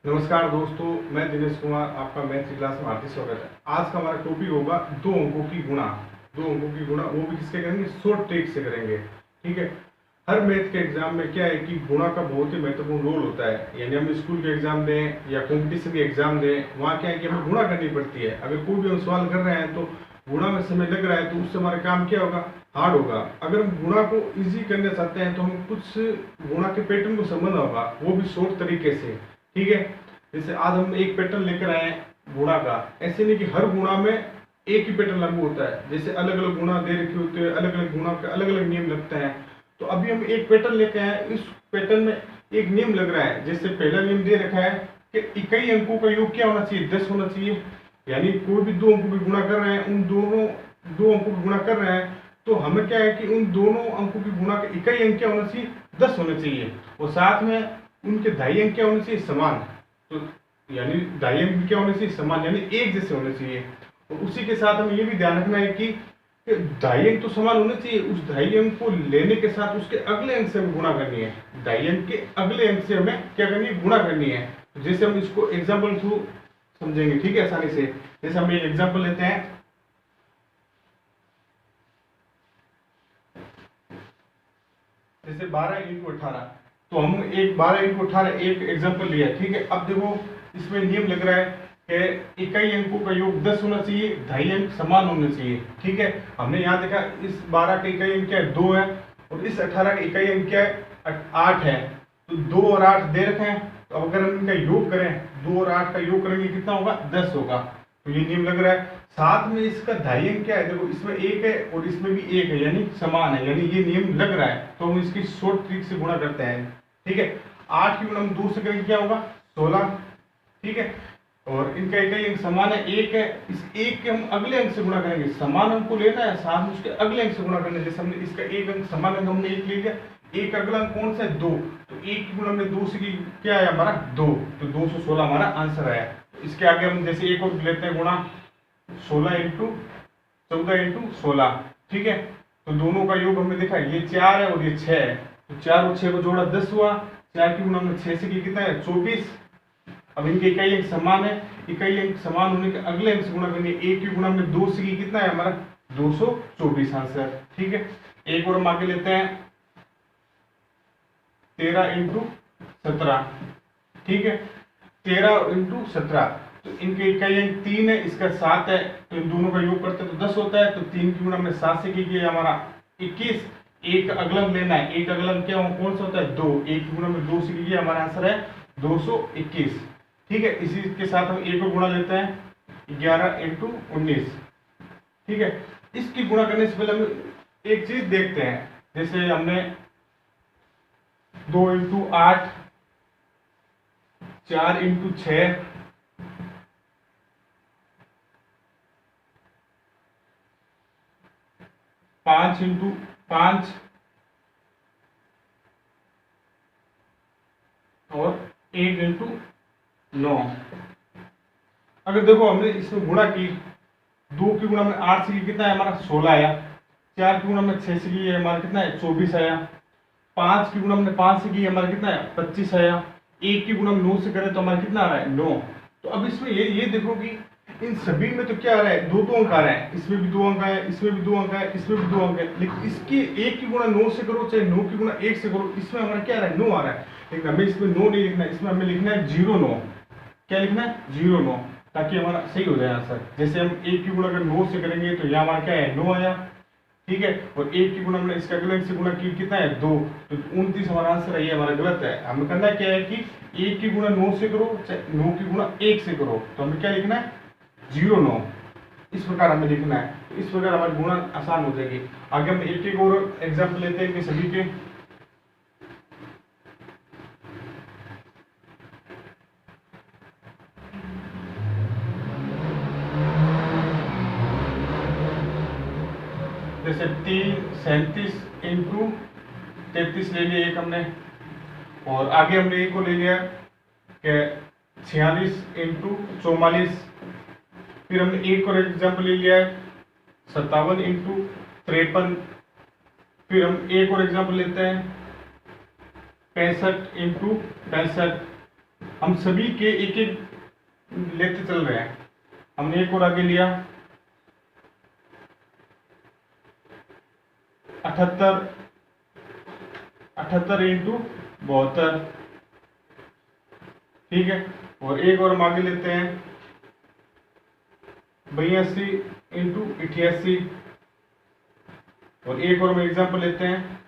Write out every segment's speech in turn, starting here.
नमस्कार दोस्तों, मैं दिनेश कुमार आपका मैथ की क्लास में हार्दिक स्वागत है। आज का हमारा टॉपिक होगा दो अंकों की गुणा। दो अंकों की गुणा वो भी किसके करेंगे? शॉर्ट ट्रिक से करेंगे। ठीक है। हर मैथ के एग्जाम में क्या है कि गुणा का बहुत ही महत्वपूर्ण रोल होता है। यानी हम स्कूल के एग्जाम दें या कॉम्पिटिशन के एग्जाम दें, वहाँ क्या है कि हमें गुणा करनी पड़ती है। अगर कोई भी हम सवाल कर रहे हैं तो गुणा में समय लग रहा है तो उससे हमारा काम क्या होगा? हार्ड होगा। अगर हम गुणा को इजी करना चाहते हैं तो हम कुछ गुणा के पैटर्न को समझना होगा, वो भी शॉर्ट तरीके से। ठीक है। जैसे आज हम एक पैटर्न लेकर आए हैं गुणा का। ऐसे नहीं कि हर गुणा में एक ही पैटर्न लागू होता है। जैसे अलग अलग गुणा दे रखे होते हैं, अलग अलग गुणा के अलग अलग नियम लगते हैं। तो अभी हम एक पैटर्न लेकर आए हैं, इस पैटर्न में एक नियम लग रहा है। जैसे पहला नियम दे रखा है कि इकाई अंकों का योग क्या होना चाहिए? 10 होना चाहिए। यानी कोई भी दो अंकों की गुणा कर रहे हैं, उन दोनों दो अंकों की गुणा कर रहे हैं तो हमें क्या है कि उन दोनों अंकों की गुणा का इकाई अंक क्या होना चाहिए? 10 होना चाहिए। और साथ में उनके दाई अंक क्या होने चाहिए? समान। तो यानी दाई अंक भी क्या होने चाहिए? समान, यानी एक जैसे होने चाहिए। और उसी के साथ हमें ये भी ध्यान रखना है कि दाई अंक तो समान होने चाहिए, उस दाई अंक को लेने के साथ उसके अगले अंक से हमें गुणा करनी है। दाई अंक के अगले अंक से हमें क्या करनी है? गुणा करनी है। तो जैसे हम इसको एग्जाम्पल थ्रू समझेंगे, ठीक है, आसानी से। जैसे हम एक एग्जाम्पल लेते हैं, जैसे 12 इंटू 18। तो हम एक 12 इंटू 18 एक एग्जाम्पल लिया, ठीक है। अब देखो इसमें नियम लग रहा है कि इकाई अंकों का योग 10 होना चाहिए, ढाई अंक समान होने चाहिए। ठीक है। हमने यहाँ देखा इस 12 का इकाई अंक क्या है? 2 है। और इस 18 का इकाई अंक क्या है? 8 है। तो 2 और 8 दे रखे हैं। तो अब अगर हम इनका योग करें, 2 और 8 का योग करेंगे कितना होगा? 10 होगा। तो ये नियम लग रहा है। साथ में इसका ढाई अंक क्या है? देखो इसमें 1 है और इसमें भी 1 है, यानी समान है, यानी ये नियम लग रहा है। तो हम इसकी शॉर्ट ट्रिक से गुणा करते हैं। ठीक है। 8 की गुणा हम 2 से करेंगे, क्या होगा? 16। ठीक है। और इनका इकाई अंक समान है, 1 है। इस 1 के हम अगले अंक से गुणा करेंगे। समान अंक को लेना है, साथ में उसके अगले अंक से गुणा करना है। जैसे हमने इसका एक अंक समान अंक हमने 1 ले लिया, 1 अगला अंक कौन सा है? 2। तो 1 की गुणा हमने 2 से की, क्या आया हमारा? 2। तो 216 हमारा आंसर आया। तो इसके आगे हम जैसे एक और लेते हैं गुणा, 16 इंटू 14 इंटू 16। ठीक है। तो दोनों का योग हमने देखा, ये 4 है और ये 6 है। तो 4 और 6 को जोड़ा 10 हुआ। 4 की गुणा हमने 6 से की, कितना है? 24। अब इनके इकाई अंक समान है, इकाई अंक समान होने के अगले अंक से गुणा करनी है। 1 की गुणा हमने 2 से की, कितना है हमारा? 224 आंसर। ठीक है। एक और हम आगे लेते हैं, 13 इंटू 17। ठीक है। 13 इंटू 17। तो इनके इकाई अंक 3 है, इसका 7 है। तो इन दोनों का योग करते हैं तो 10 होता है। तो 3 की गुणा हमने 7 से की, हमारा 21। एक अगलम लेना है, एक अगलम क्या कौन सा होता है? 2। 1 की गुणा में 2 से की, हमारा आंसर है 221। ठीक है। इसी के साथ हम एक और गुणा लेते हैं, 11 इंटू 19। ठीक है। इसकी गुणा करने से पहले हम एक चीज देखते हैं। जैसे हमने 2 इंटू 8, 4 इंटू 6, 5 इंटू 5 और 1 इंटू 9। अगर देखो हमने इसमें गुणा की, 2 की गुणा में 8 से की, कितना है हमारा? 16 आया। 4 की गुणा में 6 से की, हमारा कितना है? 24 आया। 5 की गुणा हमने 5 से की, हमारा कितना है? 25 आया। 1 की गुणा में 9 से करें तो हमारा कितना आ रहा है? 9। तो अब इसमें ये देखो कि इन सभी में तो क्या आ रहा है? दो अंक आ रहे हैं। इसमें भी 2 अंक आए, इसमें भी 2 अंक आए, इसमें भी 2 अंक है। लेकिन इसकी 1 की गुणा 9 से करो, चाहे 9 की गुणा 1 से करो, इसमें हमारा क्या आ रहा है? 9 आ रहा है। लेकिन हमें इसमें 9 नहीं लिखना है, इसमें हमें लिखना है 09। क्या लिखना है? 09, ताकि हमारा सही हो जाए आंसर। जैसे हम 1 की गुणा अगर 9 से करेंगे तो यहाँ हमारा क्या है? 9 आया। ठीक है। और 1 की गुणा हमने इसका अगले अंक से गुणा की, कितना है? 2। तो 29 हमारा आंसर है। ये हमारा गलत है। हमें करना क्या है कि 1 की गुणा 9 से करो, चाहे 9 की गुणा 1 से करो, तो हमें क्या लिखना है? 09। इस प्रकार हमें लिखना है। तो इस प्रकार हमारी गुणा आसान हो जाएगी। आगे हम एक और एग्जाम्पल लेते हैं कि सभी के। जैसे 37 इंटू 33 ले लिया एक हमने। और आगे हमने एक को ले लिया कि 46 इंटू 44। फिर हमने एक और एग्जाम्पल ले लिया है 57 इंटू 53। फिर हम एक और एग्जाम्पल लेते हैं 65 इंटू 65। हम सभी के एक एक लेते चल रहे हैं। हमने एक और आगे लिया 78 78 इंटू 72, ठीक है। और एक और हम आगे लेते हैं 82 इंटू 88। और एक और हम एग्जाम्पल लेते हैं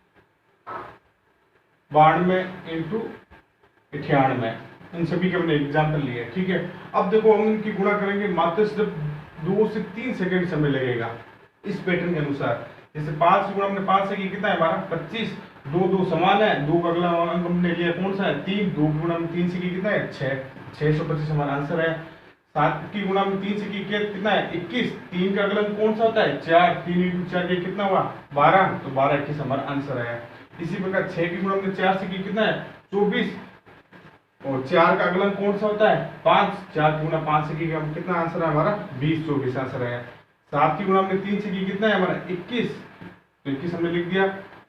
92 इंटू 98। इन सभी के हमने एग्जाम्पल लिए, ठीक है। अब देखो हम इनकी गुणा करेंगे, मात्र सिर्फ 2 से 3 सेकेंड समय लगेगा इस पैटर्न के अनुसार। जैसे 5 से गुणा हमने 5 से की, कितना है हमारा 25, 2 2 समान है, 2 का अगला अंक हमने लिया कौन सा है 3, 2 की गुणा हमने 3 से की कितना है 6, 625 हमारा आंसर है। 7 की गुणा हमने 3 से की कितना है 21, 3 का अगला अंक कौन सा होता है 4, 3 इंटू 4 के कितना हुआ 12, तो 12 21 हमारा आंसर है। इसी प्रकार 6 की गुणा हमने 4 से की कितना है 24, और 4 का अगला अंक कौन सा होता है 5, 4 की गुणा 5 से की हम कितना आंसर है हमारा 20, 24 आंसर है। 7 की गुणा हमने 3 से की कितना है हमारा 21, तो 21 हमने लिख दिया।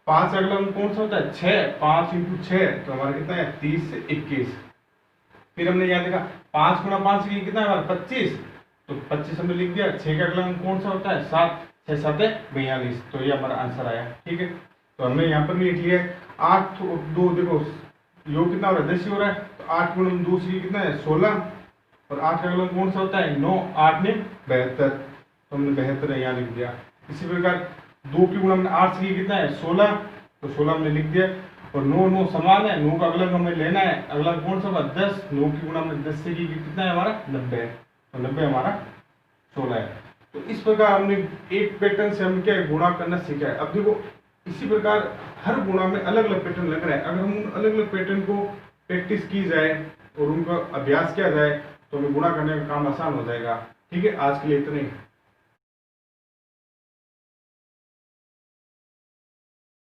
5 का अगला अंक कौन सा होता है 6, 5 इंटू 6 तो हमारा कितना है 30 से 21। फिर हमने यहाँ देखा 5 गुणा 5 से की कितना है हमारा 25, तो 25 हमने लिख दिया। 6 का अगला अंक कौन सा होता है 7, 6 7 42, तो ये हमारा आंसर आया, ठीक है। तो हमने यहाँ पर लिख लिया 8 2, देखो योग कितना हो रहा है 10 ही हो रहा है, तो 8 गुणा 2 से कितना है 16, और 8 का अगला कौन सा होता है 9, 8 ने 72, तो हमने 72 यहाँ लिख दिया। इसी प्रकार 2 की गुणा हमने 8 से कितना है 16, तो 16 हमने लिख दिया। और 9 9 समान है, 9 का अगला हमें लेना है, अगला कौन सा होगा 10, 9 की गुणा हमने 10 से की कितना है हमारा 90, तो 90 हमारा 16 है। तो इस प्रकार हमने एक पैटर्न से हम क्या गुणा करना सीखा है। अब देखो इसी प्रकार हर गुणा में अलग अलग पैटर्न लग रहा है, अगर हम उन अलग अलग पैटर्न को प्रैक्टिस की जाए और उनका अभ्यास किया जाए तो हमें गुणा करने का काम आसान हो जाएगा, ठीक है। आज के लिए इतना ही।